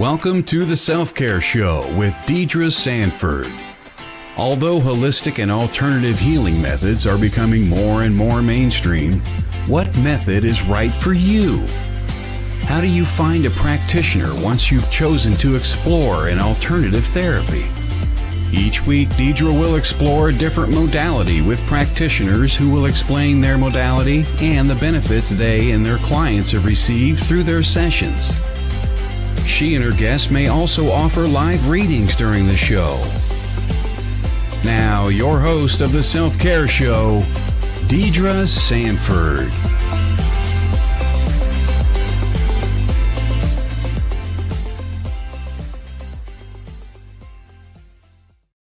Welcome to the Self-Care Show with Deidre Sanford. Although holistic and alternative healing methods are becoming more and more mainstream, what method is right for you? How do you find a practitioner once you've chosen to explore an alternative therapy? Each week, Deidre will explore a different modality with practitioners who will explain their modality and the benefits they and their clients have received through their sessions. She and her guests may also offer live readings during the show. Now, your host of the Self-Care Show, Deidre Sanford.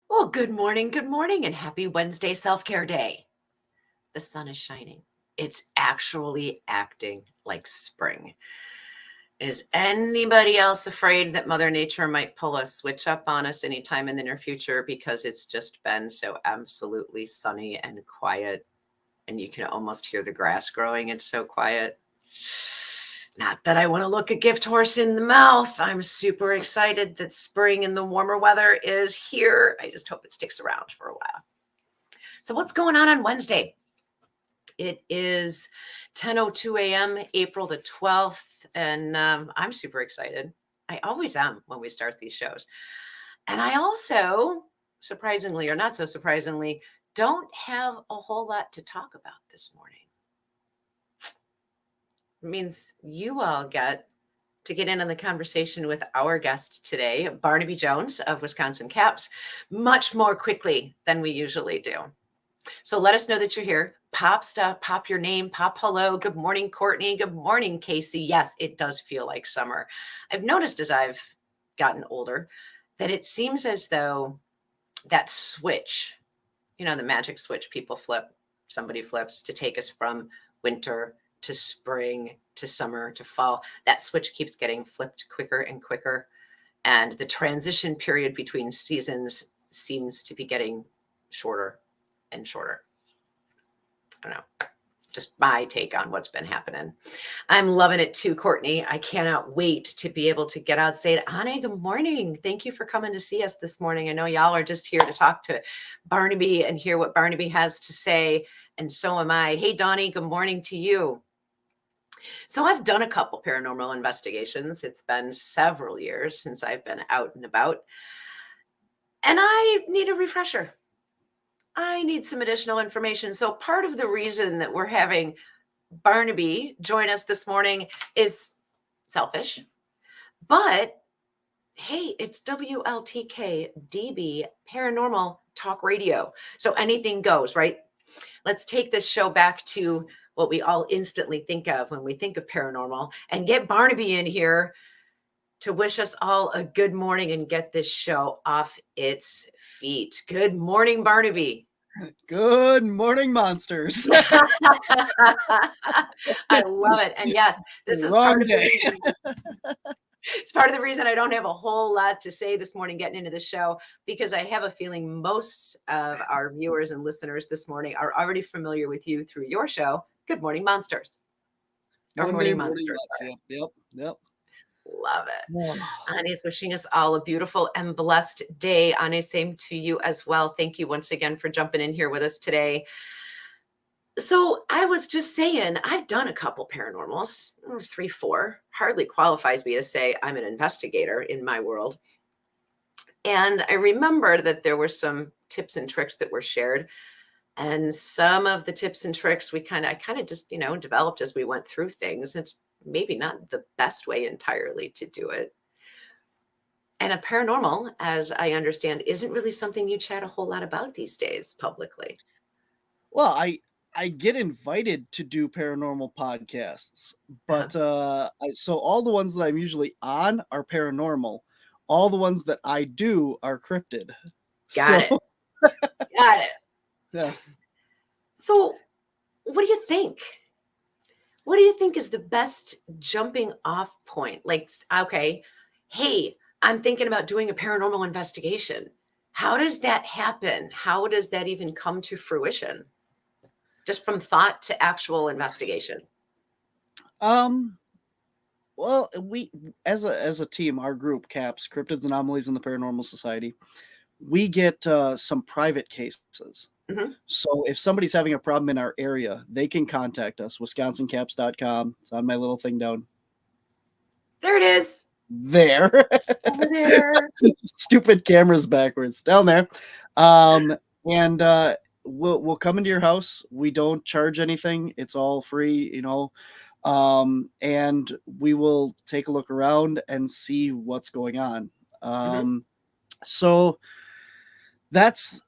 Well, good morning, and happy Wednesday Self-Care Day. The sun is shining. It's actually acting like spring. Is anybody else afraid that Mother Nature might pull a switch up on us anytime in the near future because it's just been so absolutely sunny and quiet, and you can almost hear the grass growing? It's so quiet. Not that I want to look a gift horse in the mouth. I'm super excited that spring and the warmer weather is here. I just hope it sticks around for a while. So what's going on Wednesday? It is 10:02 a.m., April the 12th, and I'm super excited. I always am when we start these shows. And I also, surprisingly or not so surprisingly, don't have a whole lot to talk about this morning. It means you all get to get in on the conversation with our guest today, Barnaby Jones of Wisconsin Caps, much more quickly than we usually do. So let us know that you're here. Pop stuff, pop your name, pop hello. Good morning, Courtney. Good morning, Casey. Yes, it does feel like summer. I've noticed as I've gotten older that it seems as though that switch, the magic switch people flip, somebody flips to take us from winter to spring to summer to fall, that switch keeps getting flipped quicker and quicker. And the transition period between seasons seems to be getting shorter and shorter. I don't know, just my take on what's been happening. I'm loving it too, Courtney. I cannot wait to be able to get outside. Anne, good morning. Thank you for coming to see us this morning. I know y'all are just here to talk to Barnaby and hear what Barnaby has to say, and so am I. Hey, Donnie, good morning to you. So I've done a couple paranormal investigations. It's been several years since I've been out and about, and I need a refresher. I need some additional information. So part of the reason that we're having Barnaby join us this morning is selfish, but hey, it's WLTK-DB Paranormal Talk Radio. So anything goes, right? Let's take this show back to what we all instantly think of when we think of paranormal and get Barnaby in here to wish us all a good morning and get this show off its feet. Good morning, Barnaby. Good morning, monsters. I love it. And yes, this is part of the reason. It's part of the reason I don't have a whole lot to say this morning getting into the show, because I have a feeling most of our viewers and listeners this morning are already familiar with you through your show, Good Morning Monsters. Or Morning Monsters. Yep. Love it. Annie's wishing us all a beautiful and blessed day. Annie, same to you as well. Thank you once again for jumping in here with us today. So I was just saying, I've done a couple paranormals, 3, 4, hardly qualifies me to say I'm an investigator in my world. And I remember that there were some tips and tricks that were shared. And some of the tips and tricks I kind of just, developed as we went through things. It's maybe not the best way entirely to do it. And a paranormal, as I understand, isn't really something you chat a whole lot about these days publicly. Well, I get invited to do paranormal podcasts, but so all the ones that I'm usually on are paranormal. All the ones that I do are cryptid. Got it. Yeah. So what do you think? What do you think is the best jumping off point? Like, okay, hey, I'm thinking about doing a paranormal investigation. How does that happen? How does that even come to fruition? Just from thought to actual investigation. Well, we as a team, our group, CAPS, Cryptids, Anomalies, and the Paranormal Society, we get some private cases. Mhm. So if somebody's having a problem in our area, they can contact us, wisconsincaps.com. It's on my little thing down There it is. there. Over there. Stupid cameras backwards down there. Um, and we'll come into your house. We don't charge anything. It's all free, you know. And we will take a look around and see what's going on. Mhm. So that's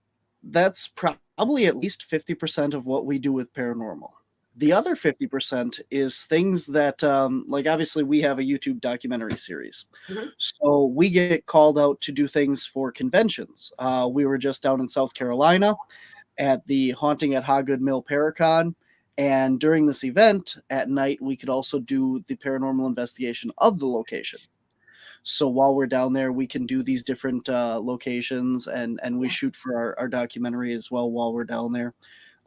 probably at least 50% of what we do with paranormal. The other Nice. 50% is things that, like obviously we have a YouTube documentary series. Mhm. So we get called out to do things for conventions. We were just down in South Carolina at the Haunting at Hoggood Mill Paracon. And during this event at night, we could also do the paranormal investigation of the location. So while we're down there, we can do these different locations, and we Yeah. shoot for our documentary as well while we're down there.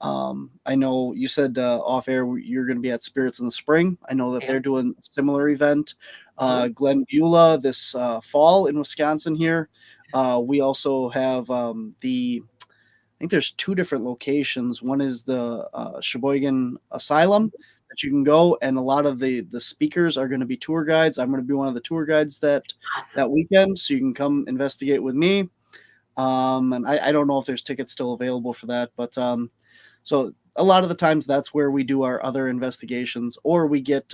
I know you said off air you're going to be at Spirits in the Spring. I know that Yeah. they're doing a similar event. Mhm. Glen Beulah this fall in Wisconsin here. We also have I think there's two different locations. One is the Sheboygan Asylum that you can go, and a lot of the speakers are going to be tour guides. I'm going to be one of the tour guides that Awesome. weekend, so you can come investigate with me. And I don't know if there's tickets still available for that, but so a lot of the times that's where we do our other investigations, or we get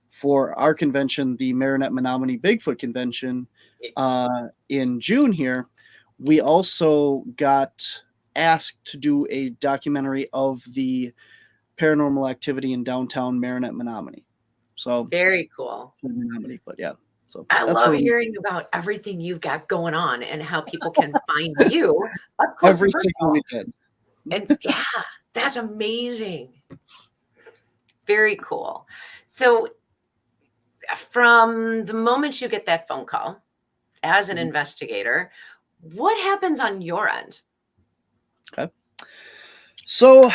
for our convention, the Marinette Menominee Bigfoot Convention Y- in June here. We also got asked to do a documentary of the paranormal activity in downtown Marinette Menominee. So Very cool. Menominee, but yeah. So I that's love where we hearing about everything you've got going on and how people can find you up close every and single personal. weekend. And yeah, that's amazing. Very cool. So, from the moment you get that phone call as an Mhm. investigator, what happens on your end? Okay. So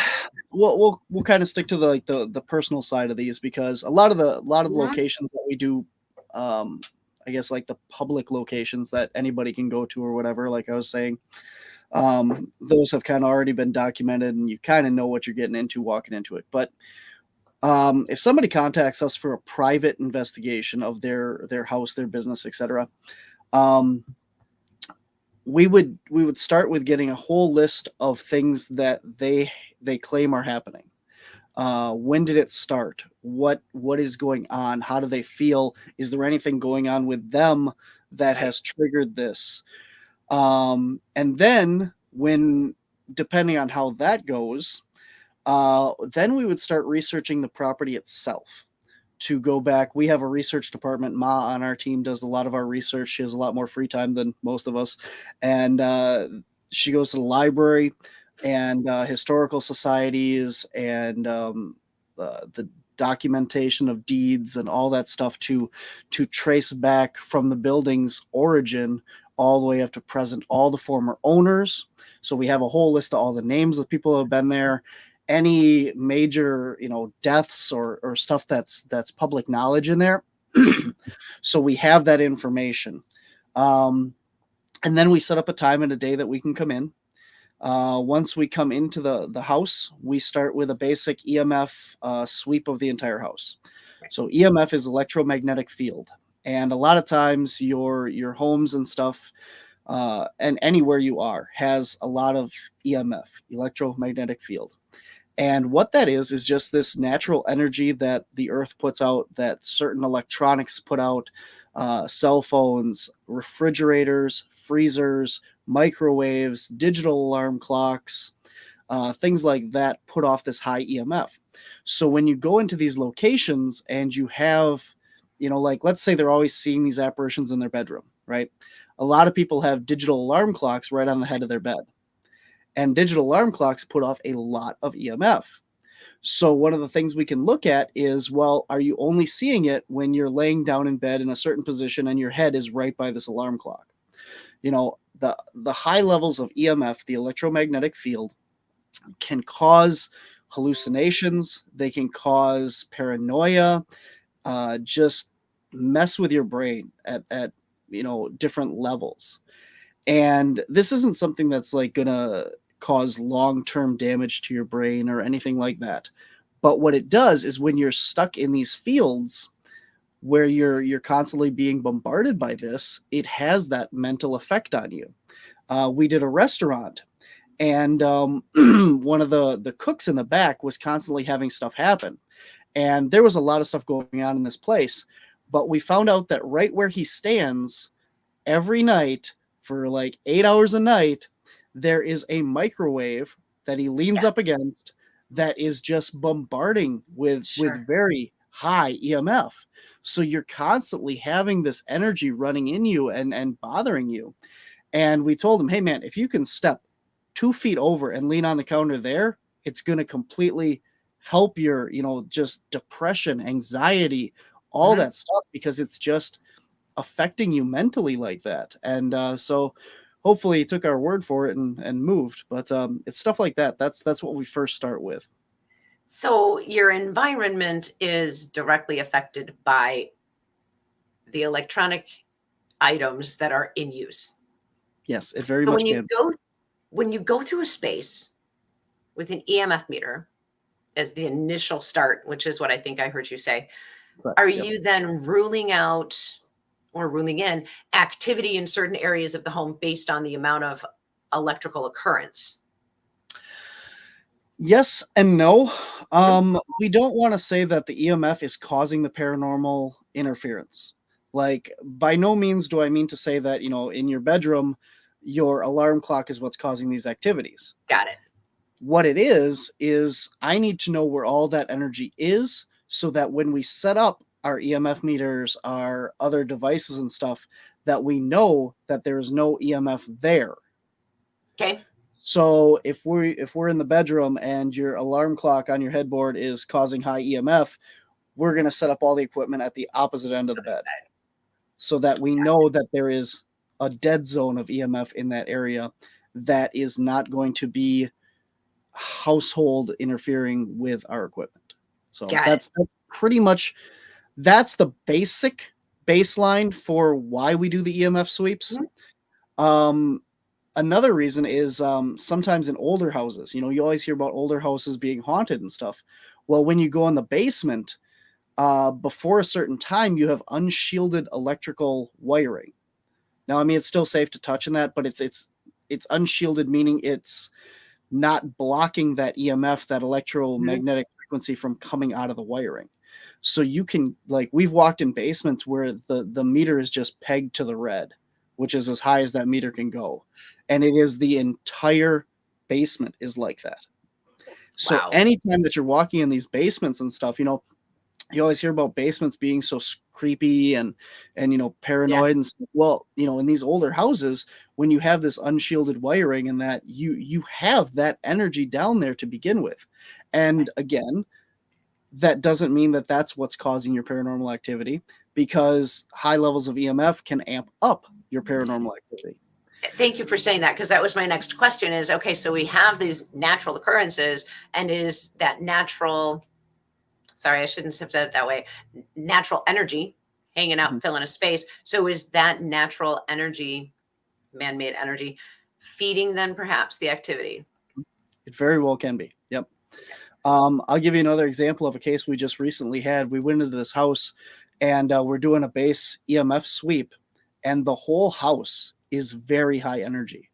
we'll kind of stick to the like the personal side of these, because a lot of the Mhm. locations that we do, um, I guess like the public locations that anybody can go to or whatever, like I was saying, those have kind of already been documented, and you kind of know what you're getting into walking into it. But if somebody contacts us for a private investigation of their house, their business, etc., um, we would start with getting a whole list of things that they claim are happening. When did it start? What is going on? How do they feel? Is there anything going on with them that Right. has triggered this? And then when, depending on how that goes, then we would start researching the property itself. To go back, we have a research department. Ma on our team does a lot of our research. She has a lot more free time than most of us, and she goes to the library and historical societies and the documentation of deeds and all that stuff to trace back from the building's origin all the way up to present, all the former owners. So we have a whole list of all the names of people who have been there, any major deaths or stuff that's public knowledge in there. So we have that information, um, and then we set up a time and a day that we can come in. Once we come into the house, we start with a basic EMF sweep of the entire house. So EMF is electromagnetic field, and a lot of times your homes and stuff, and anywhere you are, has a lot of EMF, electromagnetic field. And what that is just this natural energy that the earth puts out, that certain electronics put out, cell phones, refrigerators, freezers, microwaves, digital alarm clocks, things like that put off this high EMF. So when you go into these locations and you have, like let's say they're always seeing these apparitions in their bedroom, right? A lot of people have digital alarm clocks right on the head of their bed. And digital alarm clocks put off a lot of EMF. So one of the things we can look at is, well, are you only seeing it when you're laying down in bed in a certain position and your head is right by this alarm clock? The high levels of EMF, the electromagnetic field, can cause hallucinations. They can cause paranoia, just mess with your brain at different levels. And this isn't something that's like gonna cause long-term damage to your brain or anything like that. But what it does is when you're stuck in these fields where you're constantly being bombarded by this, it has that mental effect on you. We did a restaurant, and one of the cooks in the back was constantly having stuff happen, and there was a lot of stuff going on in this place. But we found out that right where he stands every night for like 8 hours a night, there is a microwave that he leans up against that is just bombarding with very high EMF. So you're constantly having this energy running in you and bothering you. And we told him, hey man, if you can step 2 feet over and lean on the counter there, it's going to completely help your, just depression, anxiety, all that stuff, because it's just affecting you mentally like that. And so hopefully he took our word for it and moved. But it's stuff like that. That's what we first start with. So your environment is directly affected by the electronic items that are in use. Yes, it very So much when you go through a space with an EMF meter as the initial start, which is what I think I heard you say, Correct, are yep. you then ruling out or ruling in activity in certain areas of the home based on the amount of electrical occurrence? Yes and no. We don't want to say that the EMF is causing the paranormal interference. Like, by no means do I mean to say that, in your bedroom, your alarm clock is what's causing these activities. Got it. What it is I need to know where all that energy is so that when we set up our EMF meters, our other devices and stuff, that we know that there is no EMF there. Okay. So if we're in the bedroom and your alarm clock on your headboard is causing high EMF, we're going to set up all the equipment at the opposite end of the bed so that we know that there is a dead zone of EMF in that area that is not going to be household interfering with our equipment. So that's pretty much, that's the baseline for why we do the EMF sweeps. Another reason is sometimes in older houses, you always hear about older houses being haunted and stuff. Well, when you go in the basement, before a certain time, you have unshielded electrical wiring. Now, I mean, it's still safe to touch in that, but it's unshielded, meaning it's not blocking that EMF, that electromagnetic frequency, from coming out of the wiring. So you can, like, we've walked in basements where the meter is just pegged to the red, which is as high as that meter can go. And it is the entire basement is like that. So anytime that you're walking in these basements and stuff, you always hear about basements being so creepy and paranoid and stuff. Well, in these older houses, when you have this unshielded wiring and that you have that energy down there to begin with. And again, that doesn't mean that that's what's causing your paranormal activity, because high levels of EMF can amp up your paranormal activity. Thank you for saying that, because that was my next question is, okay, so we have these natural occurrences, and is that natural, sorry, I shouldn't have said it that way, natural energy hanging out, filling a space. So is that natural energy, man-made energy, feeding then perhaps the activity? It very well can be. Yep. I'll give you another example of a case we just recently had. We went into this house and we're doing a base EMF sweep, and the whole house is very high energy,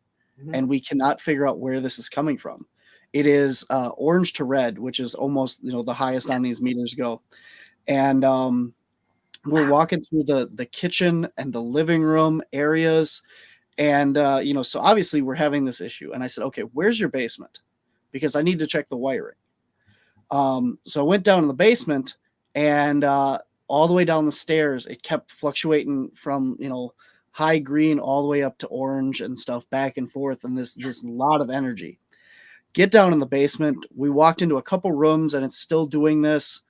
and we cannot figure out where this is coming from. It is orange to red, which is almost the highest on these meters go. And we're walking through the kitchen and the living room areas, and so obviously we're having this issue. And I said, okay, where's your basement? Because I need to check the wiring. So I went down in the basement, and all the way down the stairs, it kept fluctuating from high green all the way up to orange and stuff, back and forth, and this lot of energy. Get down in the basement. We walked into a couple rooms, and it's still doing this.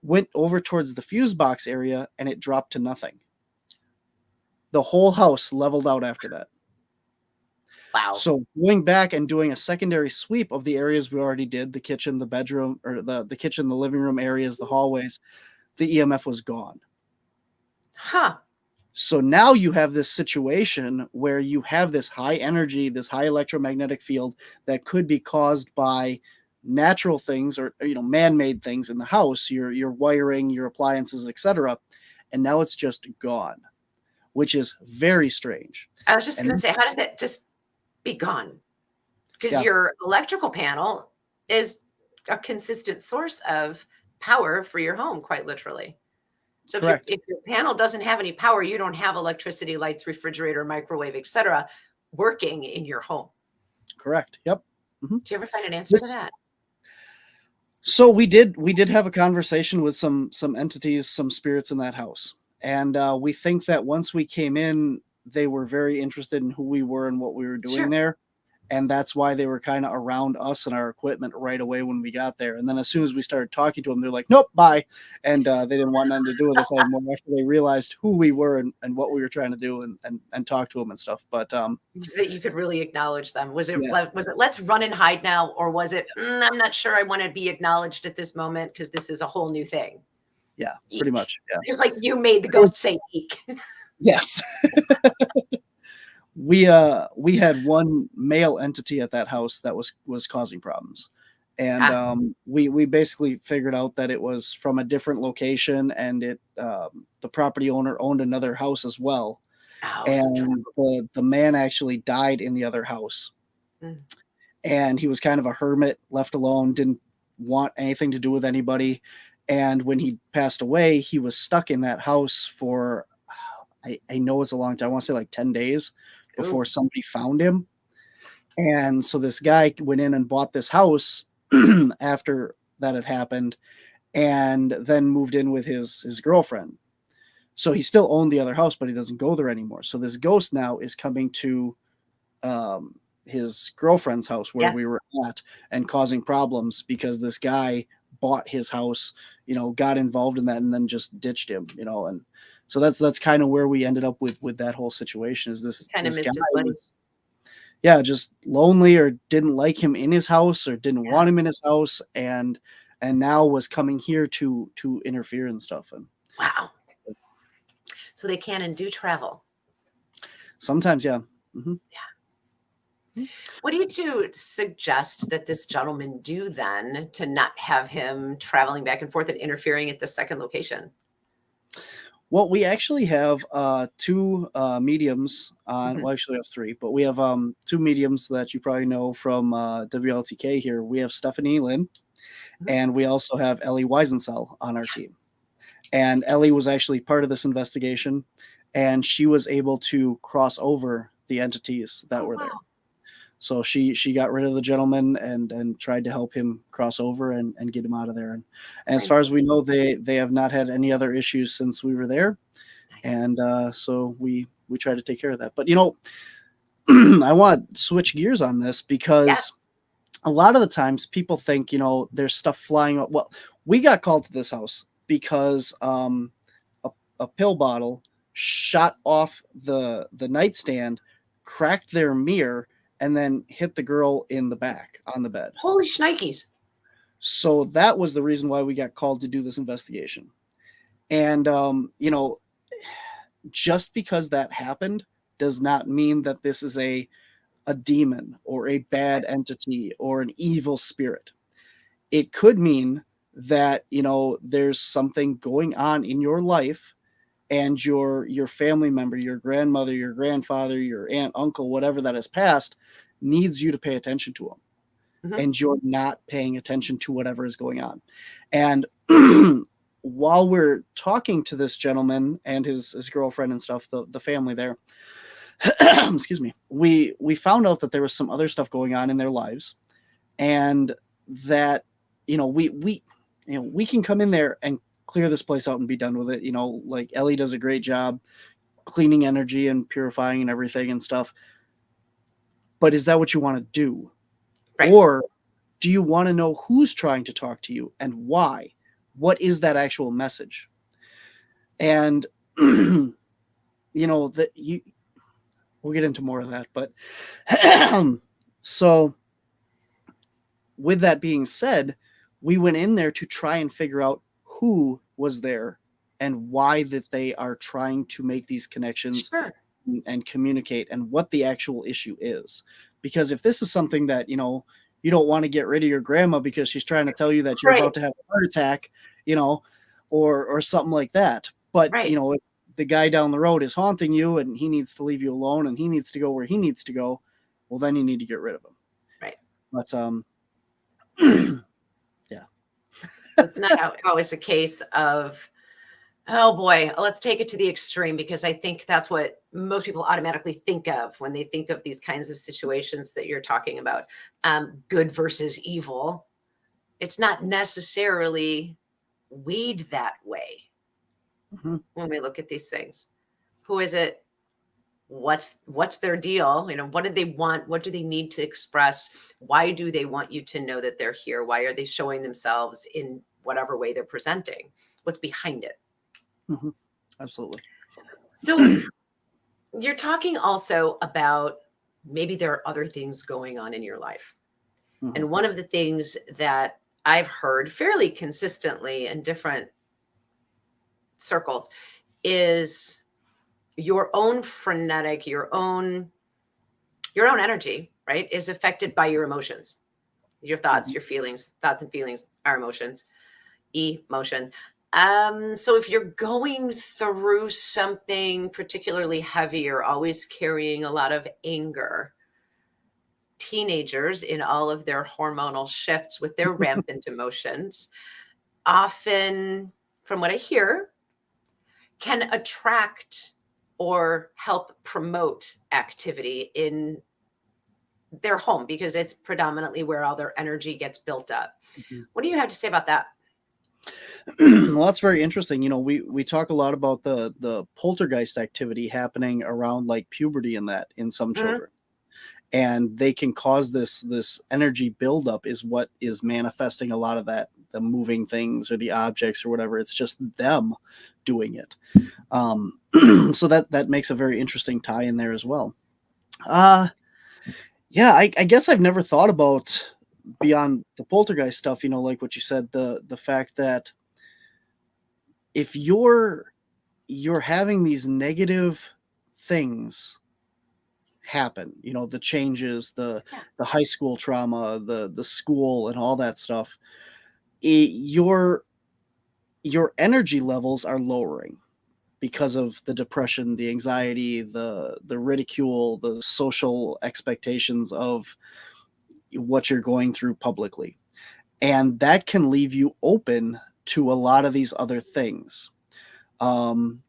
Went over towards the fuse box area, and it dropped to nothing. The whole house leveled out after that. Wow. So going back and doing a secondary sweep of the areas we already did, the kitchen, the bedroom, or the kitchen, the living room areas, the hallways, the EMF was gone. Huh. So now you have this situation where you have this high energy, this high electromagnetic field that could be caused by natural things or man-made things in the house, your wiring, your appliances, etc. And now it's just gone, which is very strange. I was just And going to say, how does that just be gone? Because yeah, your electrical panel is a consistent source of power for your home, quite literally. So correct. if your panel doesn't have any power, you don't have electricity, lights, refrigerator, microwave, etc., working in your home. Correct. Yep. Do you ever find an answer to that? So we did have a conversation with some entities, some spirits in that house. And we think that once we came in, they were very interested in who we were and what we were doing Sure. there. And that's why they were kind of around us and our equipment right away when we got there. And then as soon as we started talking to them, they're like, nope, bye. And they didn't want nothing to do with us anymore after they realized who we were and what we were trying to do and talk to them and stuff. But That you could really acknowledge them. Was it yes, let's run and hide now, or was it I'm not sure I want to be acknowledged at this moment because this is a whole new thing? yeah, pretty Eek. much. Yeah. It was like you made the It was- ghost say eek. Yes. we had one male entity at that house that was causing problems. And we basically figured out that it was from a different location, and it the property owner owned another house as well. Oh, And the man actually died in the other house. Mm. And he was kind of a hermit, left alone, didn't want anything to do with anybody. And when he passed away, he was stuck in that house for I know it's a long time. I want to say like 10 days before somebody found him. And so this guy went in and bought this house after that had happened, and then moved in with his girlfriend. So he still owned the other house, but he doesn't go there anymore. So this ghost now is coming to his girlfriend's house where we were at and causing problems because this guy bought his house, got involved in that and then just ditched him, and so that's kind of where we ended up with that whole situation. Is this kind of this missed his guy buddy. was, just lonely or didn't like him in his house or didn't want him in his house, and now was coming here to interfere and stuff. And Wow. So they can and do travel. sometimes, yeah. Mm-hmm. What do you suggest that this gentleman do then to not have him traveling back and forth and interfering at the second location? Well, we actually have two mediums on. Well, actually, we have three, but we have two mediums that you probably know from WLTK here. We have Stephanie Lynn, and we also have Ellie Weisensell on our team. And Ellie was actually part of this investigation, and she was able to cross over the entities that were there. So she got rid of the gentleman and tried to help him cross over and get him out of there. And as far as we know, they have not had any other issues since we were there. And so we try to take care of that. But, I want to switch gears on this because a lot of the times people think, there's stuff flying up. Well, we got called to this house because a pill bottle shot off the nightstand, cracked their mirror, and then hit the girl in the back on the bed. Holy shnikes. So that was the reason why we got called to do this investigation. And, just because that happened does not mean that this is a demon or a bad entity or an evil spirit. It could mean that, there's something going on in your life, and your family member, your grandmother, your grandfather, your aunt, uncle, whatever that has passed, needs you to pay attention to them. And you're not paying attention to whatever is going on. And while we're talking to this gentleman and his girlfriend and stuff, the family there, excuse me, we found out that there was some other stuff going on in their lives, and that, we can come in there and clear this place out and be done with it. Like Ellie does a great job cleaning energy and purifying and everything and stuff. But is that what you want to do? Right. Or do you want to know who's trying to talk to you and why? What is that actual message? And, we'll get into more of that. But so with that being said, we went in there to try and figure out who was there and why that they are trying to make these connections Sure. and communicate, and what the actual issue is. Because if this is something that, you don't want to get rid of your grandma because she's trying to tell you that you're Right. about to have a heart attack, or something like that. But, Right. if the guy down the road is haunting you and he needs to leave you alone and he needs to go where he needs to go, well, then you need to get rid of him. Right. But, yeah. It's not always a case of, oh boy, let's take it to the extreme, because I think that's what most people automatically think of when they think of these kinds of situations that you're talking about. Good versus evil. It's not necessarily weighed that way Mhm. when we look at these things. Who is it? What's their deal? What do they want? What do they need to express? Why do they want you to know that they're here? Why are they showing themselves in whatever way they're presenting? What's behind it? Mhm. Absolutely. So you're talking also about maybe there are other things going on in your life. Mhm. And one of the things that I've heard fairly consistently in different circles is your own frenetic, your own energy, right, is affected by your emotions, your thoughts, Mhm. your feelings. Thoughts and feelings are emotions, emotion. So if you're going through something particularly heavy, you're always carrying a lot of anger. Teenagers, in all of their hormonal shifts with their rampant emotions, often, from what I hear, can attract or help promote activity in their home, because it's predominantly where all their energy gets built up. Mhm. What do you have to say about that? Well, that's very interesting. We talk a lot about the poltergeist activity happening around like puberty and that in some Mhm. children, and they can cause this energy buildup is what is manifesting a lot of that, the moving things or the objects or whatever. It's just them doing it. Um, so that makes a very interesting tie in there as well. Uh yeah, I guess I've never thought about beyond the poltergeist stuff. Like what you said, the fact that if you're having these negative things happen, the changes, Yeah. the high school trauma, the school and all that stuff, your energy levels are lowering because of the depression, the anxiety, the ridicule, the social expectations of what you're going through publicly. And that can leave you open to a lot of these other things. Um,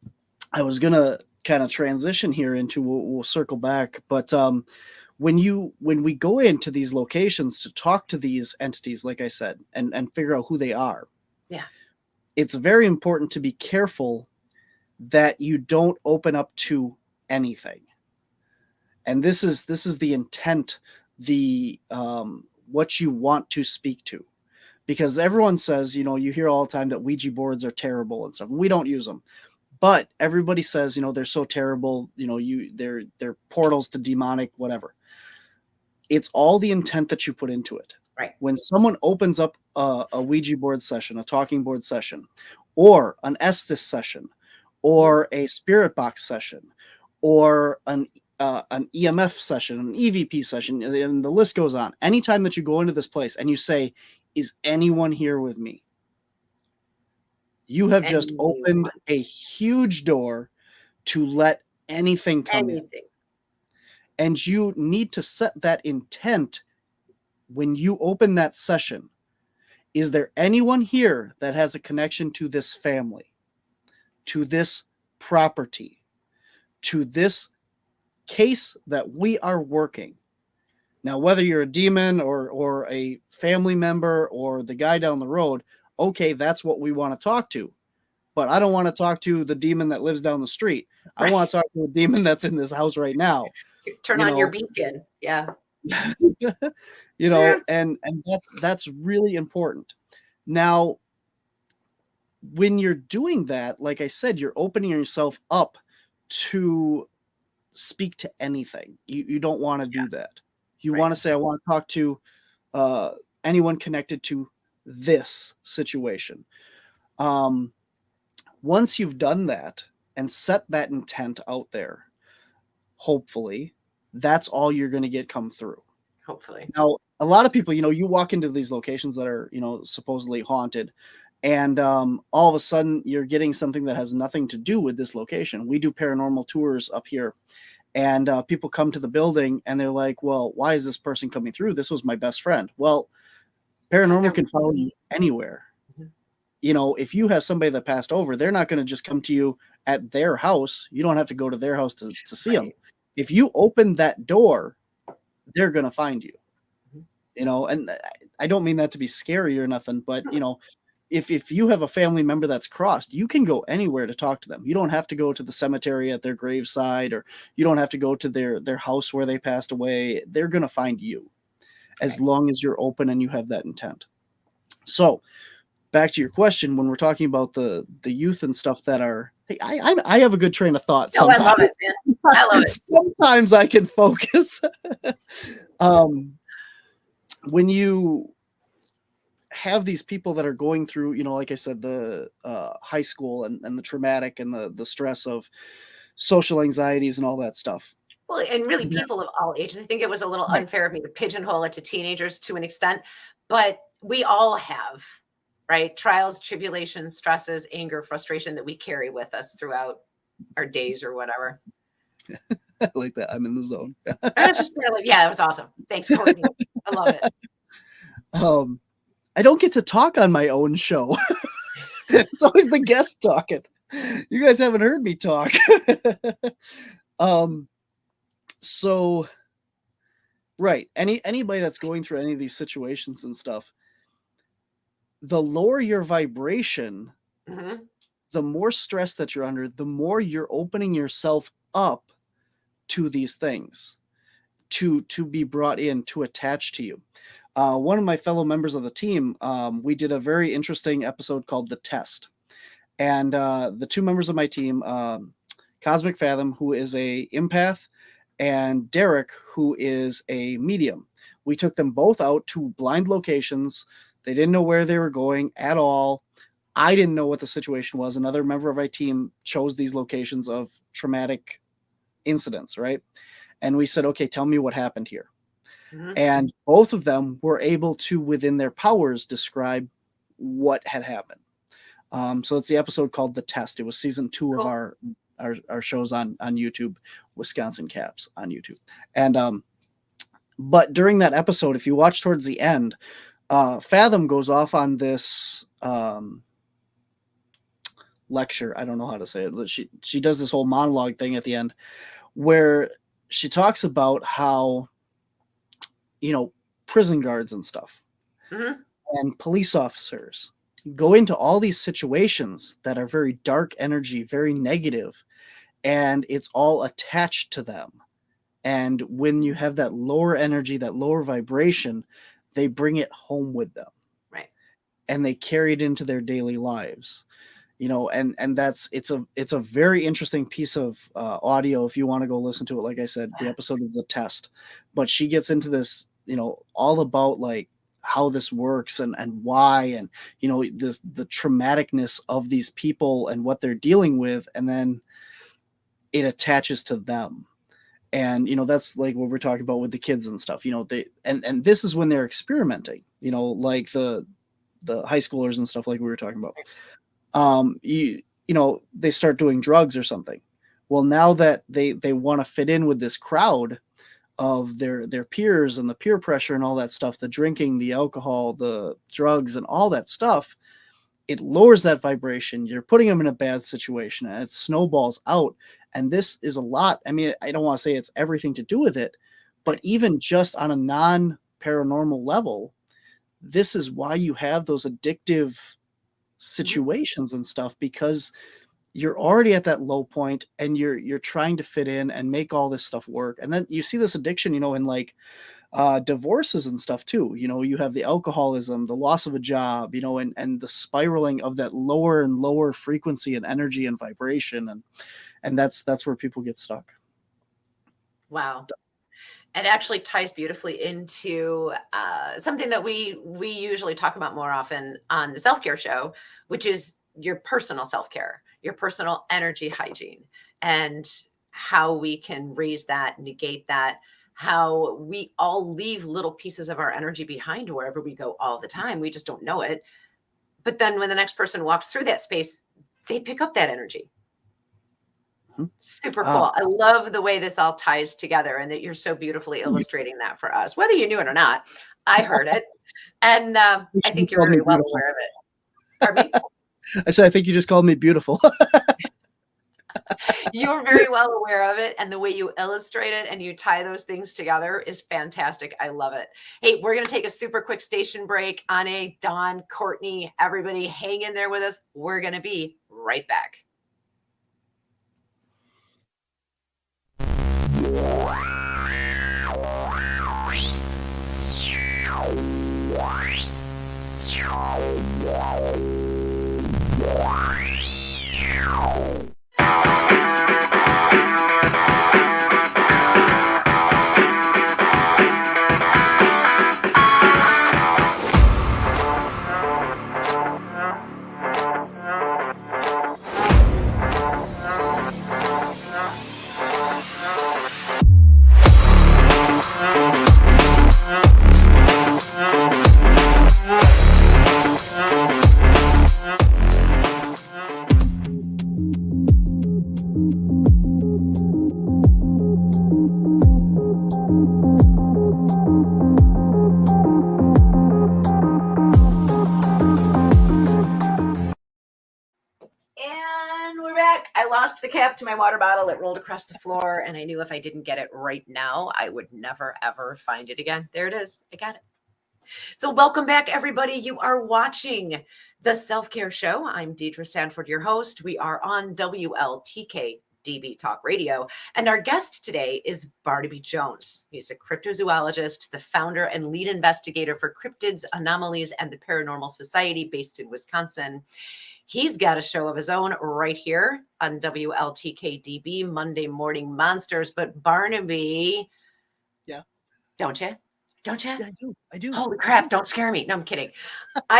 I was gonna kind of transition here into, we'll circle back, but when we go into these locations to talk to these entities, like I said, and figure out who they are, Yeah. it's very important to be careful that you don't open up to anything. And this is the intent, the what you want to speak to, because everyone says, you hear all the time that Ouija boards are terrible and stuff. We don't use them, but everybody says, they're so terrible. They're portals to demonic whatever. It's all the intent that you put into it. Right. When someone opens up a Ouija board session, a talking board session, or an Estes session, or a spirit box session, or an EMF session, an EVP session, and the list goes on. Anytime that you go into this place and you say, "Is anyone here with me?" You have just opened Anyone. a huge door to let anything come in. Anything. And you need to set that intent when you open that session. Is there anyone here that has a connection to this family, to this property, to this case that we are working? Now, whether you're a demon or a family member or the guy down the road, okay, that's what we want to talk to. But I don't want to talk to the demon that lives down the street. I Right. want to talk to the demon that's in this house right now. Turn You on your know, beacon. Yeah. Yeah. and that's really important. Now, when you're doing that, like I said, you're opening yourself up to speak to anything. You don't want to do that. You Right. want to say, I want to talk to uh, anyone connected to this situation. Um, Once you've done that and set that intent out there, hopefully, that's all you're going to get come through. Hopefully. Now, a lot of people, you walk into these locations that are, supposedly haunted, and all of a sudden you're getting something that has nothing to do with this location. We do paranormal tours up here, and people come to the building and they're like, well, why is this person coming through? This was my best friend. Well, paranormal can follow you anywhere. If you have somebody that passed over, they're not going to just come to you at their house. You don't have to go to their house to see them. If you open that door, they're going to find you. And I don't mean that to be scary or nothing, but if you have a family member that's crossed, you can go anywhere to talk to them. You don't have to go to the cemetery at their graveside, or you don't have to go to their house where they passed away. They're going to find you as long as you're open and you have that intent. So back to your question, when we're talking about the youth and stuff that are, hey, I have a good train of thought. Oh, I love it, man. I love it. Sometimes I can focus. When you have these people that are going through, like I said, the high school and the traumatic and the stress of social anxieties and all that stuff. Well, and really people of all ages. I think it was a little unfair of me to pigeonhole it to teenagers to an extent, but we all have, right? Trials, tribulations, stresses, anger, frustration that we carry with us throughout our days or whatever. I like that. I'm in the zone. Yeah, it was awesome. Thanks, Courtney. I love it. I don't get to talk on my own show. It's always the guest talking. You guys haven't heard me talk. So right. Anybody that's going through any of these situations and stuff, the lower your vibration, the more stress that you're under, the more you're opening yourself up to these things, to be brought in, to attach to you. One of my fellow members of the team, we did a very interesting episode called The Test. And the two members of my team, Cosmic Fathom, who is a empath, and Derek, who is a medium. We took them both out to blind locations. They didn't know where they were going at all. I didn't know what the situation was. Another member of my team chose these locations of traumatic incidents, right? And we said, okay, tell me what happened here. And both of them were able to, within their powers, describe what had happened. So it's the episode called The Test. It was season 2 of our shows on YouTube, Wisconsin Caps on YouTube. And but during that episode, if you watch towards the end, Fathom goes off on this lecture. I don't know how to say it, but she does this whole monologue thing at the end where she talks about how, prison guards and stuff and police officers go into all these situations that are very dark energy, very negative, and it's all attached to them. And when you have that lower energy, that lower vibration, they bring it home with them. Right. And they carry it into their daily lives. And it's a very interesting piece of audio. If you want to go listen to it, like I said, the episode is The Test, but she gets into this, all about like how this works and why, and, the traumaticness of these people and what they're dealing with. And then it attaches to them. And, that's like what we're talking about with the kids and stuff, and this is when they're experimenting, like the high schoolers and stuff like we were talking about. They start doing drugs or something. Well, now that they want to fit in with this crowd of their peers and the peer pressure and all that stuff, the drinking, the alcohol, the drugs and all that stuff, it lowers that vibration. You're putting them in a bad situation and it snowballs out. And this is a lot. I mean, I don't want to say it's everything to do with it, but even just on a non-paranormal level, this is why you have those addictive situations and stuff, because you're already at that low point and you're trying to fit in and make all this stuff work. And then you see this addiction, in like divorces and stuff too. You have the alcoholism, the loss of a job, and the spiraling of that lower and lower frequency and energy and vibration. And that's where people get stuck. Wow. It actually ties beautifully into something that we usually talk about more often on the self-care show, which is your personal self-care. your personal energy hygiene, and how we can raise that, negate that, how we all leave little pieces of our energy behind wherever we go all the time. We just don't know it. But then when the next person walks through that space, they pick up that energy. Super cool. I love the way this all ties together and that you're so beautifully illustrating that for us, whether you knew it or not. I heard it. And I think you're very well aware of it. Pardon me? I said, I think you just called me beautiful. You're very well aware of it. And the way you illustrate it and you tie those things together is fantastic. I love it. Hey, we're going to take a super quick station break. Anne, Dawn, Courtney, everybody hang in there with us. We're going to be right back. I lost the cap to my water bottle. It rolled across the floor, and I knew if I didn't get it right now, I would never, ever find it again. There it is. I got it. So welcome back, everybody. You are watching The Self-Care Show. I'm Deidre Sanford, your host. We are on WLTK-DB Talk Radio, and our guest today is Barnaby Jones. He's a cryptozoologist, the founder and lead investigator for Cryptids, Anomalies, and the Paranormal Society based in Wisconsin. He's got a show of his own right here on WLTK-DB, Monday Morning Monsters. But Barnaby, yeah, don't you? Don't you? Yeah, I do. Holy crap, don't scare me. No, I'm kidding.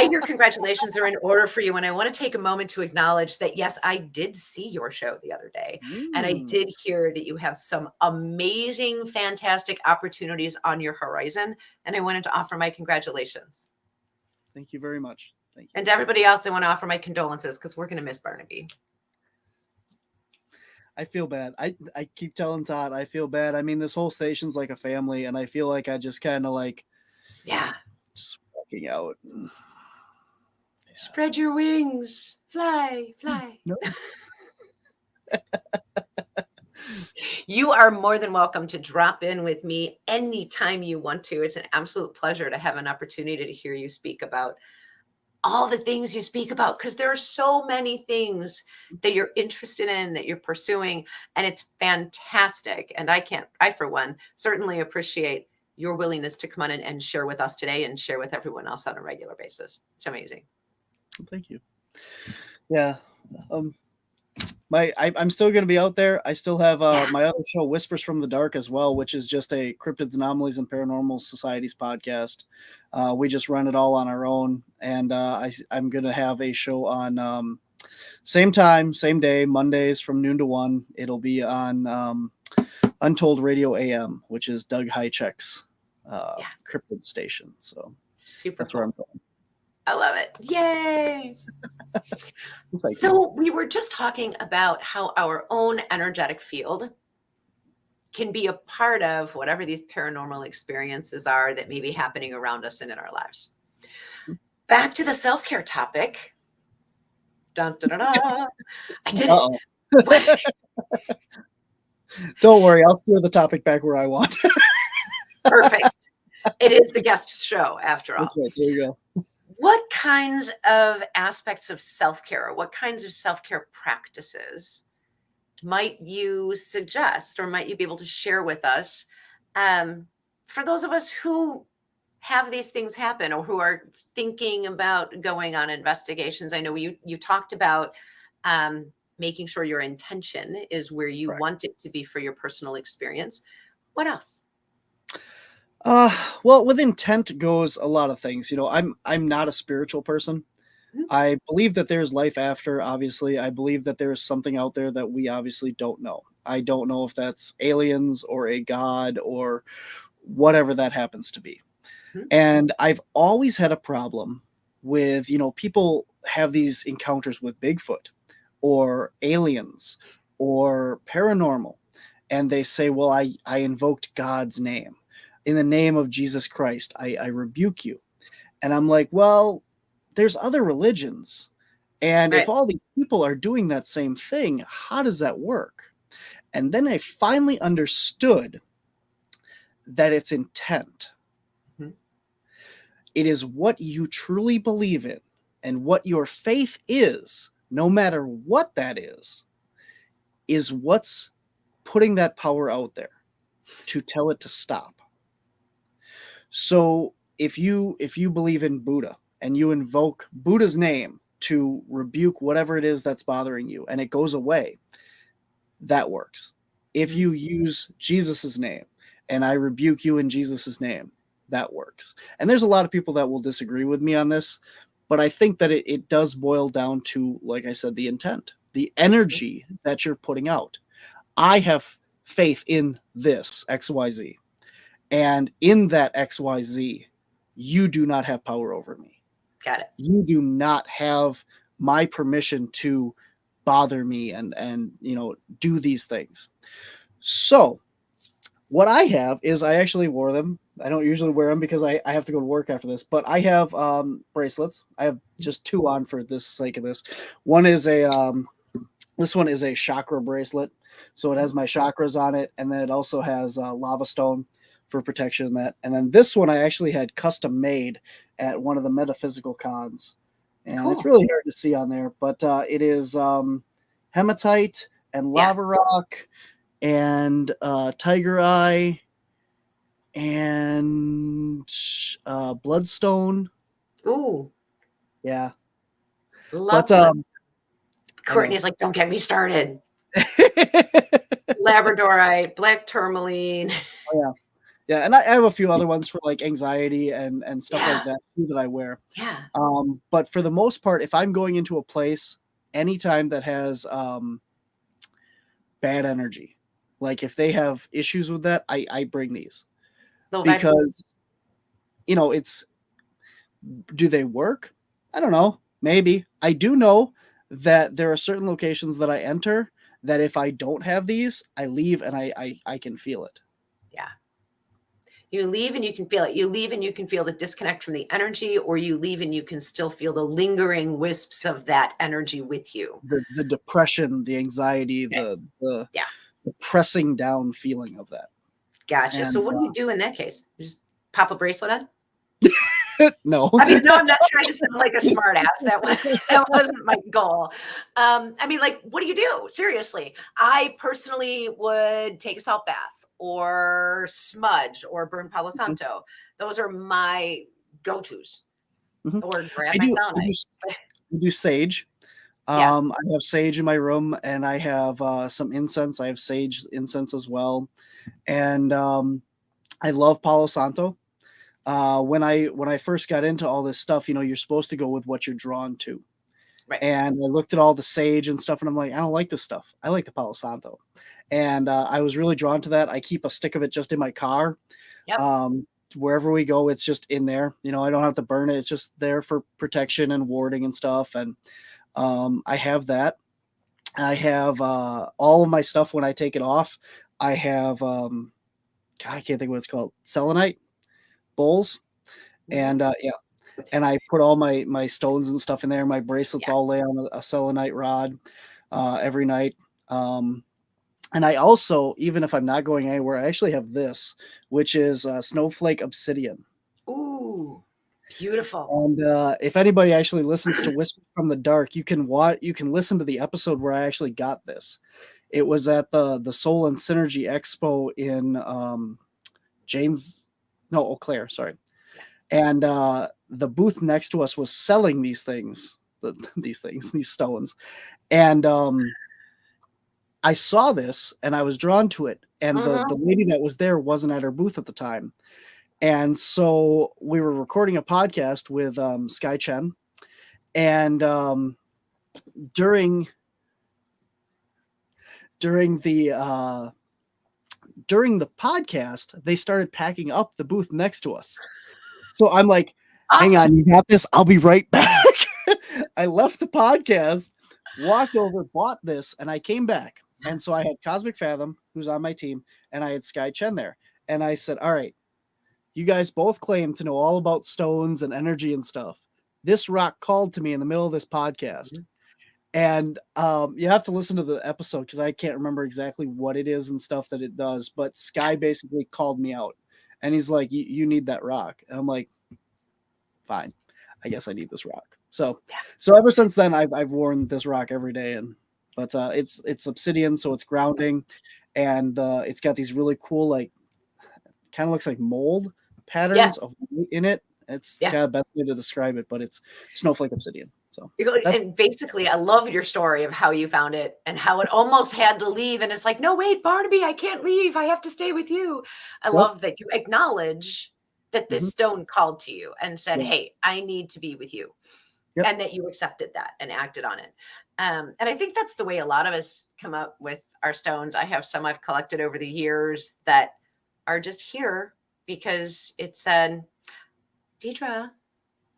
Your congratulations are in order for you. And I want to take a moment to acknowledge that, yes, I did see your show the other day. And I did hear that you have some amazing, fantastic opportunities on your horizon. And I wanted to offer my congratulations. Thank you very much. Thank you. And to everybody else, I want to offer my condolences because we're going to miss Barnaby. I feel bad. I keep telling Todd, I feel bad. I mean, this whole station's like a family, and I feel like I just kind of like, just walking out. Yeah. Spread your wings. Fly, fly. No. You are more than welcome to drop in with me anytime you want to. It's an absolute pleasure to have an opportunity to hear you speak about all the things you speak about, because there are so many things that you're interested in, that you're pursuing, and it's fantastic. And I, for one, certainly appreciate your willingness to come on and share with us today and share with everyone else on a regular basis. It's amazing. Thank you. Yeah. I'm still going to be out there. I still have my other show, Whispers from the Dark, as well, which is just a Cryptids, Anomalies, and Paranormal Societies podcast. We just run it all on our own, and I'm going to have a show on same time, same day, Mondays from noon to 1. It'll be on Untold Radio AM, which is Doug Hycheck's cryptid station. So super that's cool. where I'm going. I love it. Yay. So we were just talking about how our own energetic field can be a part of whatever these paranormal experiences are that may be happening around us and in our lives. Back to the self-care topic. Dun, dun, dun, dun. I did it. Don't worry. I'll steer the topic back where I want. Perfect. It is the guest show after all. That's right. There you go. What kinds of aspects of self-care, what kinds of self-care practices might you suggest, or might you be able to share with us for those of us who have these things happen or who are thinking about going on investigations? I know you talked about making sure your intention is where you want it to be for your personal experience. What else? Well, with intent goes a lot of things. You know, I'm not a spiritual person. I believe that there's life after, obviously. I believe that there is something out there that we obviously don't know. I don't know if that's aliens or a god or whatever that happens to be. Mhm. And I've always had a problem with, people have these encounters with Bigfoot or aliens or paranormal. And they say, well, I invoked God's name. In the name of Jesus Christ, I rebuke you. And I'm like, well, there's other religions. And Right. if all these people are doing that same thing, how does that work? And then I finally understood that it's intent. Mhm. It is what you truly believe in and what your faith is, no matter what that is what's putting that power out there to tell it to stop. So if you believe in Buddha and you invoke Buddha's name to rebuke whatever it is that's bothering you and it goes away, that works. If Mhm. you use Jesus's name and I rebuke you in Jesus's name, that works. And there's a lot of people that will disagree with me on this, but I think that it does boil down to, like I said, the intent, the energy that you're putting out. I have faith in this XYZ. And in that XYZ, you do not have power over me. Got it. You do not have my permission to bother me and do these things. So what I have is I actually wore them. I don't usually wear them because I have to go to work after this, but I have bracelets. I have just two on for this sake of this. One is this one is a chakra bracelet. So it has my chakras on it, and then it also has lava stone for protection and that. And then this one I actually had custom made at one of the metaphysical cons. And it's Cool. really hard to see on there, but it is hematite and lava rock and tiger eye and bloodstone. Ooh, Yeah. love But blood. I know. Courtney's like, don't get me started. Labradorite, black tourmaline. Oh, yeah. Yeah, and I have a few other ones for like anxiety and stuff Yeah. like that too that I wear. Yeah. But for the most part, if I'm going into a place anytime that has bad energy, like if they have issues with that, I bring these Low vibe. because it's do they work? I don't know. Maybe. I do know that there are certain locations that I enter that if I don't have these, I leave and I can feel it. Yeah. You leave and you can feel it. You leave and you can feel the disconnect from the energy, or you leave and you can still feel the lingering wisps of that energy with you. The depression, the anxiety, Okay. the Yeah. pressing down feeling of that. Gotcha. So And what do you do in that case? You just pop a bracelet on? no. I mean, no, I'm not trying to sound like a smart ass. That wasn't my goal. I mean, like, what do you do? Seriously. I personally would take a salt bath or smudge or burn Palo Santo. Those are my go-tos. Mhm. Or grab I my do selenite. I do sage. Yes. I have sage in my room and I have some incense. I have sage incense as well. And I love Palo Santo. When I first got into all this stuff, you're supposed to go with what you're drawn to. Right. And I looked at all the sage and stuff, and I'm like, I don't like this stuff. I like the Palo Santo. And I was really drawn to that. I keep a stick of it just in my car. Yep. Wherever we go, it's just in there. I don't have to burn it. It's just there for protection and warding and stuff. And I have that. I have all of my stuff when I take it off. I have, God, I can't think what it's called, selenite bowls. And yeah, and I put all my stones and stuff in there. My bracelets Yeah. all lay on a selenite rod every night. And I also, even if I'm not going anywhere, I actually have this, which is snowflake obsidian. Ooh, beautiful. And if anybody actually listens to Whispers from the Dark, you can listen to the episode where I actually got this. It was at the Soul and Synergy Expo in Eau Claire, sorry. And the booth next to us was selling these things, these stones. And I saw this and I was drawn to it. And the lady that was there wasn't at her booth at the time. And so we were recording a podcast with Sky Chen. And during the podcast, they started packing up the booth next to us. So I'm like, hang Awesome. on, you got this? I'll be right back. I left the podcast, walked over, bought this, and I came back. And so I had Cosmic Fathom, who's on my team, and I had Sky Chen there. And I said, all right, you guys both claim to know all about stones and energy and stuff. This rock called to me in the middle of this podcast. And you have to listen to the episode because I can't remember exactly what it is and stuff that it does. But Sky basically called me out. And he's like, you need that rock. And I'm like, fine. I guess I need this rock. So ever since then, I've worn this rock every day. But it's obsidian, so it's grounding. And it's got these really cool, like, kind of looks like mold patterns of light in it. It's kind of the best way to describe it, but it's snowflake obsidian. So and basically, I love your story of how you found it and how it almost had to leave. And it's like, no, wait, Barnaby, I can't leave. I have to stay with you. I love that you acknowledge that this stone called to you and said, hey, I need to be with you. And that you accepted that and acted on it. And I think that's the way a lot of us come up with our stones. I have some I've collected over the years that are just here because it said, Deidre,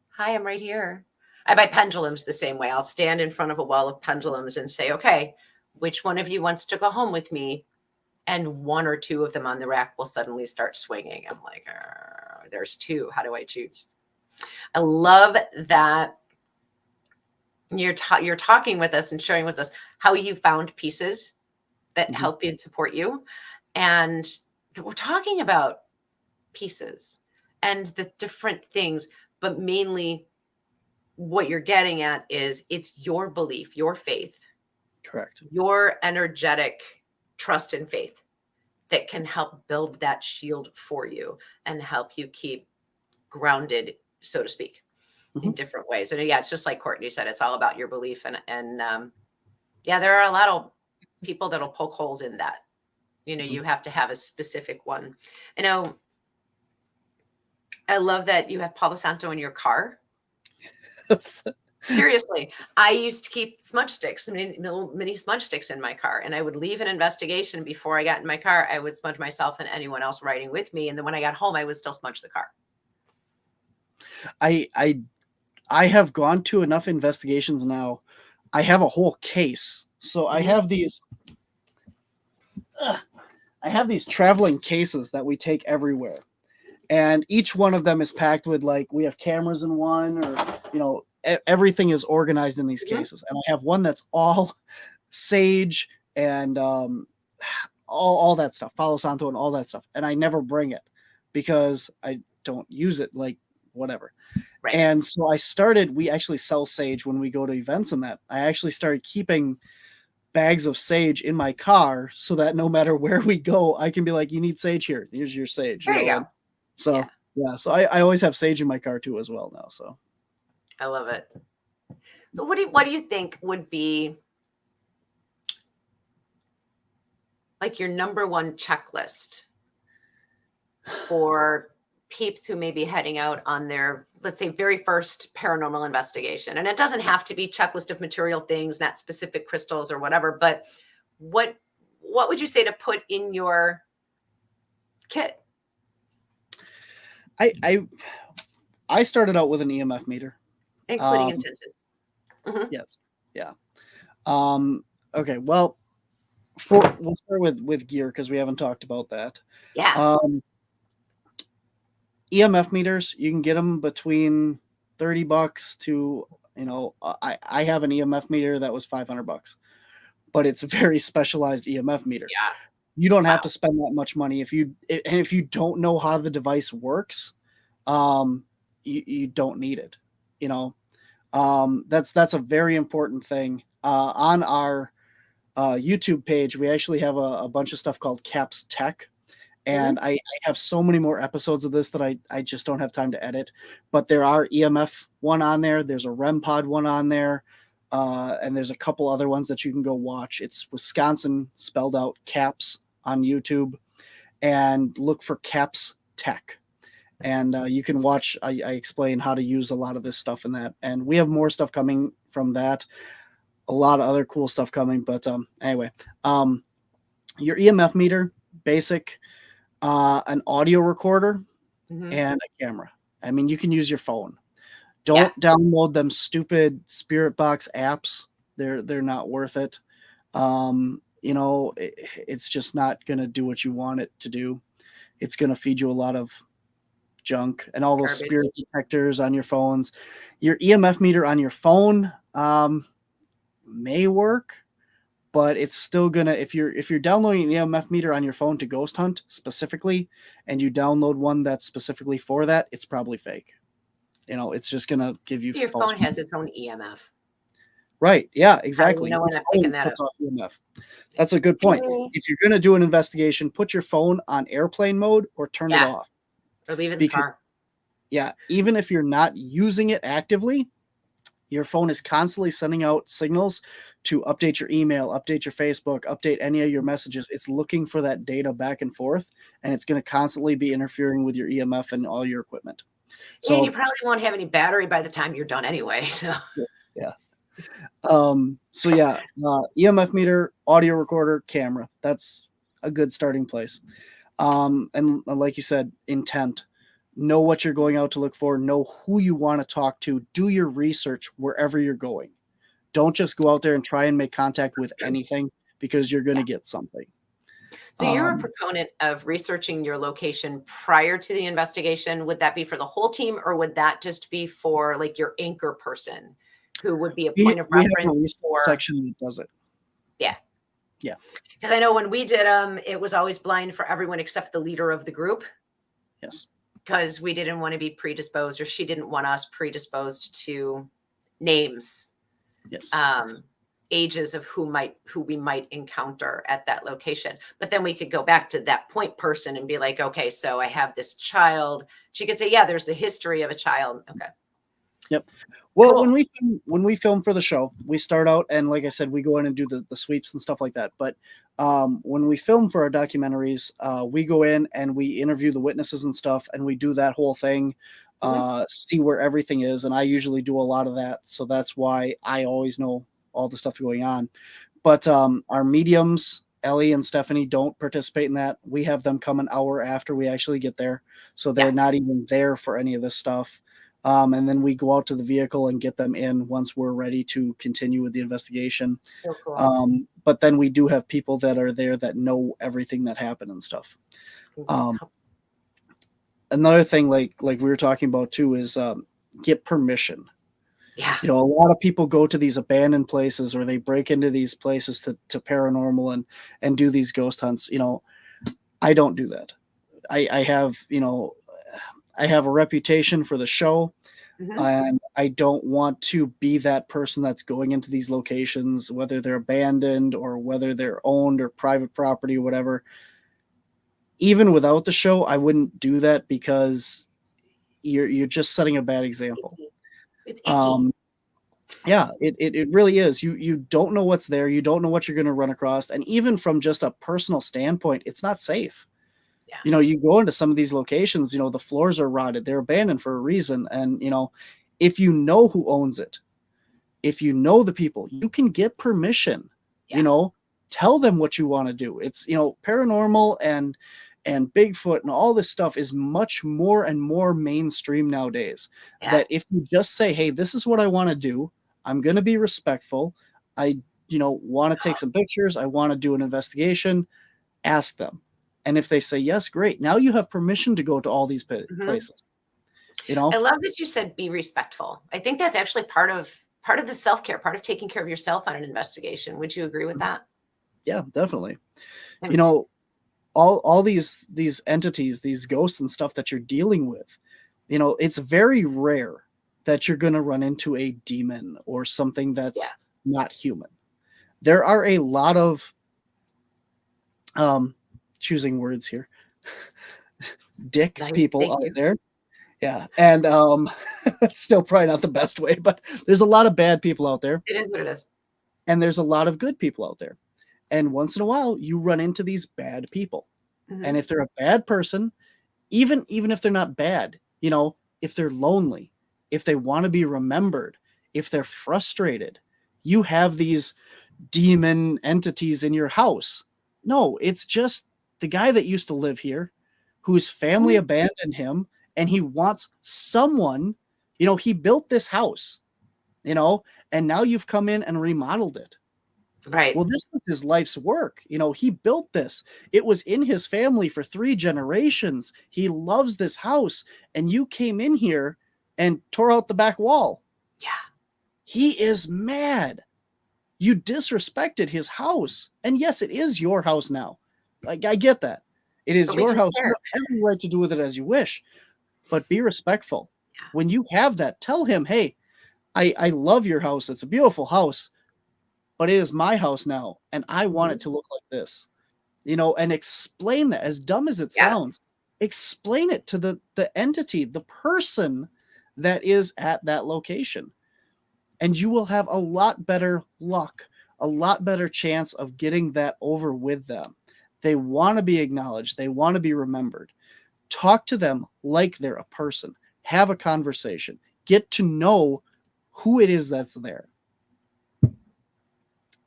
hi, I'm right here. I buy pendulums the same way. I'll stand in front of a wall of pendulums and say, okay, which one of you wants to go home with me? And one or two of them on the rack will suddenly start swinging. I'm like, there's two. How do I choose? I love that you're talking with us and sharing with us how you found pieces that help you and support you. And we're talking about pieces and the different things, but mainly what you're getting at is it's your belief, your faith, correct, your energetic trust and faith that can help build that shield for you and help you keep grounded, so to speak, in different ways. And it's just like Courtney said, it's all about your belief. And there are a lot of people that'll poke holes in that. You have to have a specific one. I love that you have Palo Santo in your car. Seriously, I used to keep smudge sticks, little mini smudge sticks in my car, and I would leave an investigation before I got in my car. I would smudge myself and anyone else riding with me, and then when I got home, I would still smudge the car. I have gone to enough investigations now. I have a whole case, so I have these. I have these traveling cases that we take everywhere. And each one of them is packed with, like, we have cameras in one, or, everything is organized in these cases. And I have one that's all sage and all that stuff, Palo Santo and all that stuff. And I never bring it because I don't use it, like, whatever. Right. And so we actually sell sage when we go to events and that. I actually started keeping bags of sage in my car so that no matter where we go, I can be like, you need sage here. Here's your sage. There you go. So so I always have sage in my car too as well now. So I love it. So what do you think would be like your number one checklist for peeps who may be heading out on their, let's say, very first paranormal investigation? And it doesn't have to be checklist of material things, not specific crystals or whatever, but what would you say to put in your kit? I started out with an EMF meter, including intention. Yes. Yeah. Okay. Well, we'll start with gear because we haven't talked about that. Yeah. EMF meters, you can get them between $30 to, I have an EMF meter that was $500, but it's a very specialized EMF meter. Yeah. You don't have to spend that much money if you don't know how the device works. You don't need it. That's a very important thing. On our YouTube page, we actually have a bunch of stuff called Caps Tech. And I have so many more episodes of this that I just don't have time to edit. But there are EMF one on there. There's a REM pod one on there. And there's a couple other ones that you can go watch. It's Wisconsin spelled out Caps on YouTube. And look for Caps Tech. And you can watch, I explain how to use a lot of this stuff in that. And we have more stuff coming from that. A lot of other cool stuff coming. But anyway, your EMF meter, basic, an audio recorder, and a camera. I mean, you can use your phone. Don't download them stupid Spirit Box apps. They're not worth it. It's just not going to do what you want it to do. It's going to feed you a lot of junk and all those spirit detectors on your phones. Your EMF meter on your phone may work, but it's still gonna, if you're downloading an EMF meter on your phone to ghost hunt specifically, and you download one that's specifically for that, it's probably fake. It's just gonna give you your phone has its own EMF. Right. Yeah, exactly. No one picking that up. EMF. That's a good point. If you're going to do an investigation, put your phone on airplane mode or turn it off. Or leave it in the car. Yeah, even if you're not using it actively, your phone is constantly sending out signals to update your email, update your Facebook, update any of your messages. It's looking for that data back and forth, and it's going to constantly be interfering with your EMF and all your equipment. So, and you probably won't have any battery by the time you're done anyway. So yeah. EMF meter, audio recorder, camera. That's a good starting place. And like you said, intent. Know what you're going out to look for. Know who you want to talk to. Do your research wherever you're going. Don't just go out there and try and make contact with anything, because you're going to get something. So you're a proponent of researching your location prior to the investigation. Would that be for the whole team, or would that just be for like your anchor person who would be a point of reference for section that does it? Yeah. Yeah. Because I know when we did it was always blind for everyone except the leader of the group. Yes. Because we didn't want to be predisposed, or she didn't want us predisposed to names. Yes. Ages of who we might encounter at that location. But then we could go back to that point person and be like, okay, so I have this child. She could say, yeah, there's the history of a child. Okay. Yep. Well, cool. when we film for the show, we start out, and like I said, we go in and do the sweeps and stuff like that. But when we film for our documentaries, we go in and we interview the witnesses and stuff, and we do that whole thing, see where everything is. And I usually do a lot of that, so that's why I always know all the stuff going on. But our mediums, Ellie and Stephanie, don't participate in that. We have them come an hour after we actually get there, so they're not even there for any of this stuff. And then we go out to the vehicle and get them in once we're ready to continue with the investigation. So cool. But then we do have people that are there that know everything that happened and stuff. Another thing, like we were talking about too, is get permission. Yeah. A lot of people go to these abandoned places, or they break into these places to paranormal and do these ghost hunts. I don't do that. I have a reputation for the show, and I don't want to be that person that's going into these locations, whether they're abandoned or whether they're owned or private property or whatever. Even without the show, I wouldn't do that, because you're just setting a bad example. It's icky. Yeah, it really is. You don't know what's there. You don't know what you're going to run across. And even from just a personal standpoint, it's not safe. Yeah. You go into some of these locations, the floors are rotted. They're abandoned for a reason. And, if you know who owns it, if you know the people, you can get permission, tell them what you want to do. It's, paranormal and Bigfoot and all this stuff is much more and more mainstream nowadays. Yeah. That if you just say, hey, this is what I want to do, I'm going to be respectful. I, want to take some pictures. I want to do an investigation. Ask them. And if they say yes, great. Now you have permission to go to all these places. I love that you said be respectful. I think that's actually part of the self-care, part of taking care of yourself on an investigation. Would you agree with that? Yeah, definitely. All these entities, these ghosts and stuff that you're dealing with, it's very rare that you're going to run into a demon or something that's not human. There are a lot of choosing words here, dick people out there. Yeah. And it's still probably not the best way, but there's a lot of bad people out there. It is what it is. And there's a lot of good people out there. And once in a while, you run into these bad people. And if they're a bad person, even if they're not bad, you know, if they're lonely, if they want to be remembered, if they're frustrated, you have these demon entities in your house. No, it's just the guy that used to live here whose family abandoned him, and he wants someone, you know, he built this house, you know, and now you've come in and remodeled it. Right. Well, this was his life's work. You know, he built this. It was in his family for 3 generations. He loves this house, and you came in here and tore out the back wall. Yeah. He is mad. You disrespected his house. And yes, it is your house now. I get that. It is But we your don't house. You care. have every right to do with it as you wish, but be respectful. Yeah. When you have that, tell him, hey, I love your house. It's a beautiful house, but it is my house now, and I want it to look like this. You know, and explain that. As dumb as it sounds, Yes. explain it to the entity, the person that is at that location. And you will have a lot better luck, a lot better chance of getting that over with them. They want to be acknowledged. They want to be remembered. Talk to them like they're a person. Have a conversation. Get to know who it is that's there.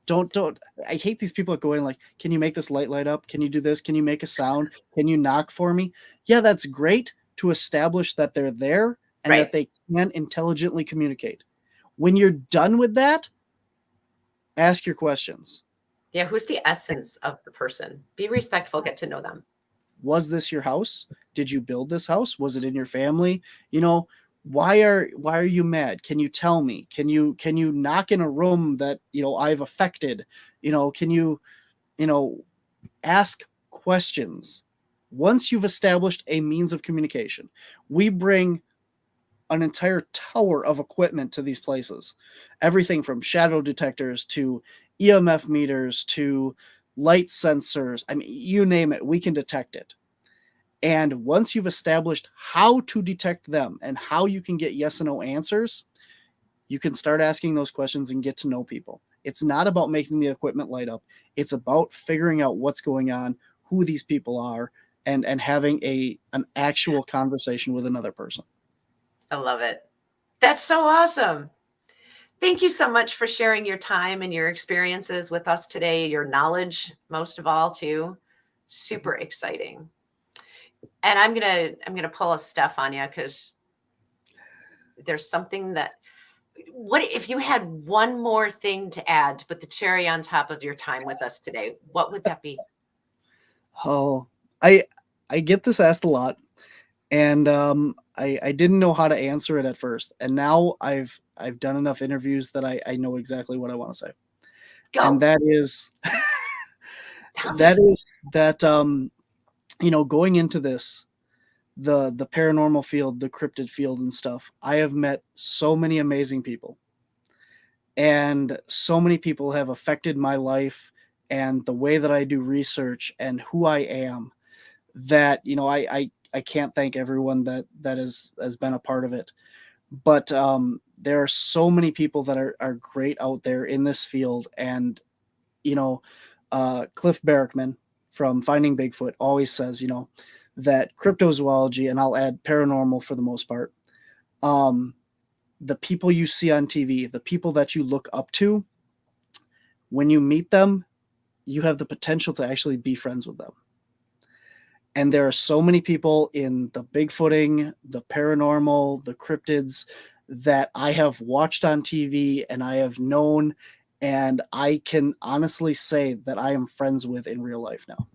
Don't. I hate these people that go in like, can you make this light up? Can you do this? Can you make a sound? Can you knock for me? Yeah, that's great to establish that they're there and Right. that they can intelligently communicate. When you're done with that, ask your questions. Yeah. Who's the essence of the person? Be respectful, get to know them. Was this your house? Did you build this house? Was it in your family? You know, why are you mad? Can you tell me? Can you knock in a room that, you know, I've affected? You know, can you know, ask questions. Once you've established a means of communication, we bring an entire tower of equipment to these places. Everything from shadow detectors to EMF meters to light sensors. I mean, you name it, we can detect it. And once you've established how to detect them and how you can get yes and no answers, you can start asking those questions and get to know people. It's not about making the equipment light up. It's about figuring out what's going on, who these people are, and having an actual conversation with another person. I love it. That's so awesome. Thank you so much for sharing your time and your experiences with us today, your knowledge, most of all, too. Super exciting. And I'm gonna pull a Steph on you because there's something that what if you had one more thing to add to put the cherry on top of your time with us today? What would that be? Oh, I get this asked a lot, and I didn't know how to answer it at first, and now I've done enough interviews that I know exactly what I want to say, and Go. that is Tell me. that you know, going into this, the paranormal field, the cryptid field and stuff, I have met so many amazing people, and so many people have affected my life and the way that I do research and who I am, that, you know, I can't thank everyone that has been a part of it. But there are so many people that are great out there in this field. And, you know, Cliff Barrickman from Finding Bigfoot always says, you know, that cryptozoology, and I'll add paranormal for the most part, the people you see on TV, the people that you look up to, when you meet them, you have the potential to actually be friends with them. And there are so many people in the Bigfooting, the paranormal, the cryptids that I have watched on TV and I have known, and I can honestly say that I am friends with in real life now.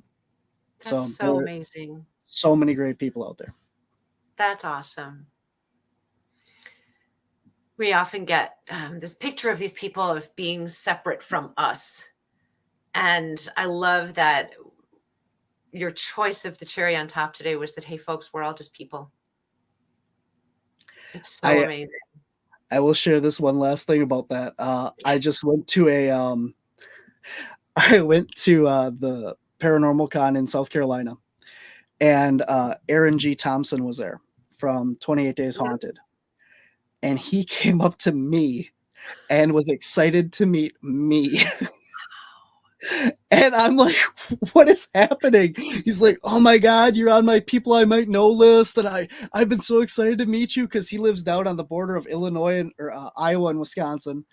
That's So so there are amazing. so many great people out there. That's awesome. We often get this picture of these people of being separate from us. And I love that your choice of the cherry on top today was that, hey, folks, we're all just people. It's so I amazing. I will share this one last thing about that. I Yes. just went to I went to the Paranormal Con in South Carolina, and Aaron G. Thompson was there from 28 Days Mhm. Haunted, and he came up to me and was excited to meet me. And I'm like, what is happening? He's like, oh my God, you're on my people I might know list. And I've been so excited to meet you, because he lives down on the border of Illinois and Iowa and Wisconsin.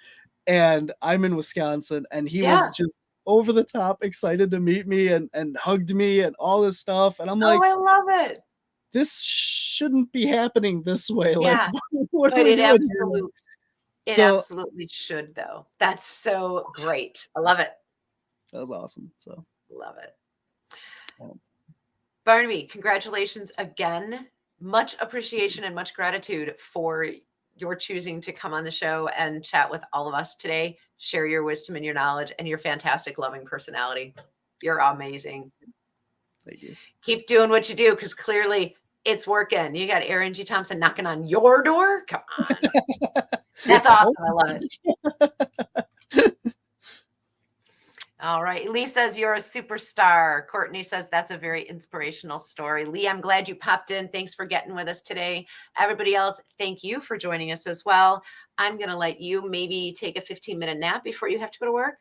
And I'm in Wisconsin. And he Yeah. was just over the top excited to meet me and hugged me and all this stuff. And I'm like, Oh, I love it. this shouldn't be happening this way. Yeah. Like, what But are we it doing absolutely, here? it So absolutely should, though. That's so great. I love it. that was awesome. So Love it. um, Barnaby, congratulations again. Much appreciation and much gratitude for your choosing to come on the show and chat with all of us today. Share your wisdom and your knowledge and your fantastic, loving personality. You're amazing. thank you. Keep doing what you do, because clearly it's working. You got Aaron G. Thompson knocking on your door. Come on. That's awesome. I love it. All right. Lee says you're a superstar. Courtney says that's a very inspirational story. Lee, I'm glad you popped in. Thanks for getting with us today. Everybody else, thank you for joining us as well. I'm going to let you maybe take a 15-minute nap before you have to go to work.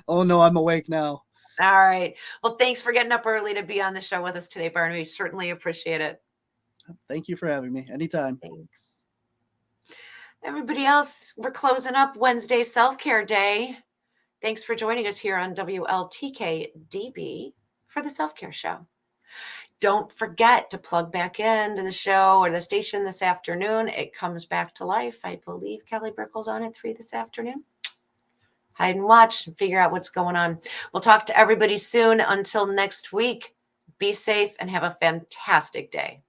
Oh no, I'm awake now. All right. Well, thanks for getting up early to be on the show with us today, Barnaby. Certainly appreciate it. Thank you for having me. Anytime. Thanks. Everybody else, we're closing up Wednesday Self-Care Day. Thanks for joining us here on WLTK-DB for the Self-Care Show. Don't forget to plug back into the show or the station this afternoon. It comes back to life. I believe Kelly Brickle's on at 3 this afternoon. Hide and watch and figure out what's going on. We'll talk to everybody soon. Until next week, be safe and have a fantastic day.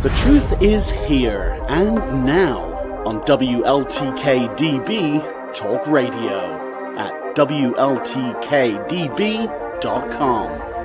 The truth is here and now on WLTK-DB Talk Radio at WLTK-DB.com.